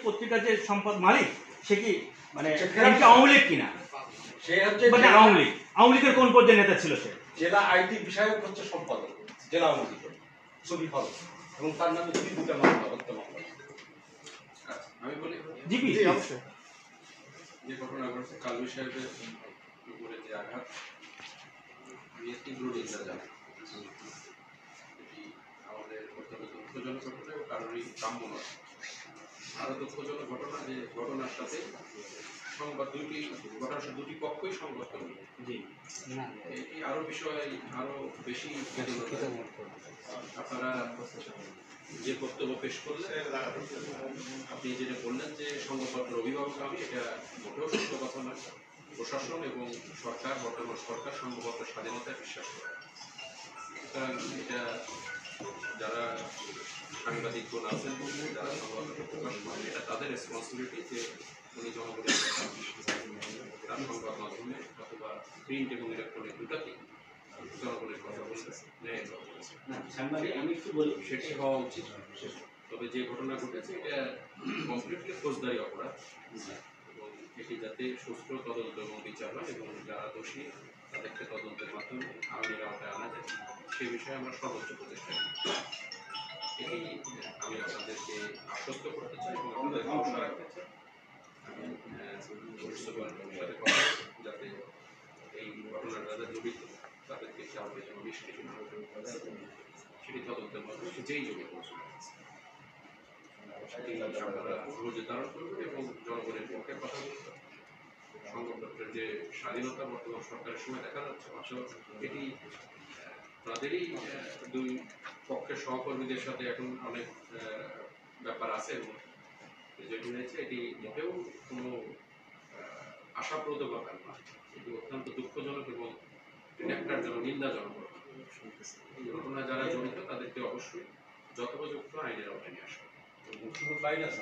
পত্রিকার যে সম্পদ মালিক সে কি মানে আওয়ামী লীগ কিনা? সে হচ্ছে মানে আওয়ামী লীগের কোন পর্যায়ের নেতা ছিল সে? জেলা আইটি বিষয়ক হচ্ছে সম্পাদক জেলা আওয়ামী লীগের ছবি হল এবং তার নামে দুটা মামলা হত্যা মামলা। আমি বলি জি অবশ্যই। যে ঘটনা ঘটছে কালবি সাহেবের উপরে যে আঘাত তীব্র নিন্দা জানাই। এটি আমাদের অত্যন্ত দুঃখজনক ঘটনা এবং কারোরই কাম্য নয়। আরও দুঃখজনক ঘটনা যে ঘটনার সাথে সংবাদ দুটি পক্ষই সংবাদ করবে। এটি আরো বিষয় আরো বেশি আপনারা যে বক্তব্য পেশ করলেন, আপনি যেটা বললেন যে সংবাদপত্রের অভিভাবক আমি, এটা মোটেও সত্য কথা নয়। প্রশাসন এবং সরকার, বর্তমান সরকার সংবাদপত্রের স্বাধীনতায় বিশ্বাস করে। সুতরাং এটা যারা সাংবাদিকগণ আছেন, যারা সংবাদপত্র প্রকাশ করেন, এটা তাদের রেসপন্সিবিলিটি যে উনি জনগণের তার সংবাদ মাধ্যমে অথবা প্রিন্ট এবং ইলেকট্রনিক দুটাতেই জনগণের কথা বলতেছে, আমি একটু বলি সেটি হওয়া উচিত। তবে যে ঘটনা ঘটেছে এটা কমপ্লিটলি ফৌজদারি অপরাধ এবং এটি যাতে সুস্থ তদন্ত এবং বিচার হয় এবং যারা দোষী তাদেরকে তদন্তের মাধ্যমে আইনের আওতায় আনা যায় সে বিষয়ে আমরা সর্বোচ্চ প্রচেষ্টা করি। এটি আমি আপনাদেরকে আশ্বস্ত করতে চাই এবং আপনাদের ভরসা রাখতে চাই। আমি পুলিশ সুপারের সাথে কথা যাতে এই ঘটনার যারা জড়িত তাদেরকে কাউকে যেন নিষ্কৃতি না সেটি তদন্তের মাধ্যমে যেই জড়িত সেটি আপনারা রোজে ধারণ করবেন এবং জনগণের পক্ষে কথা বলবেন। সংবাদপত্রের যে স্বাধীনতা বর্তমান সরকারের সময় দেখা যাচ্ছে, আসলে এটি তাদেরই দুই পক্ষের সহকর্মীদের সাথে এখন অনেক ব্যাপার আছে এবং যেটি হয়েছে এটি মোটেও কোনো আশাপ্রদ ব্যাপার না। এটি অত্যন্ত দুঃখজনক এবং একটার জন্য নিন্দাজনক ঘটনা। এই ঘটনায় যারা জড়িত তাদেরকে অবশ্যই যথোপযুক্ত আইনের আওতায় নিয়ে আসবে। বাইরে আছে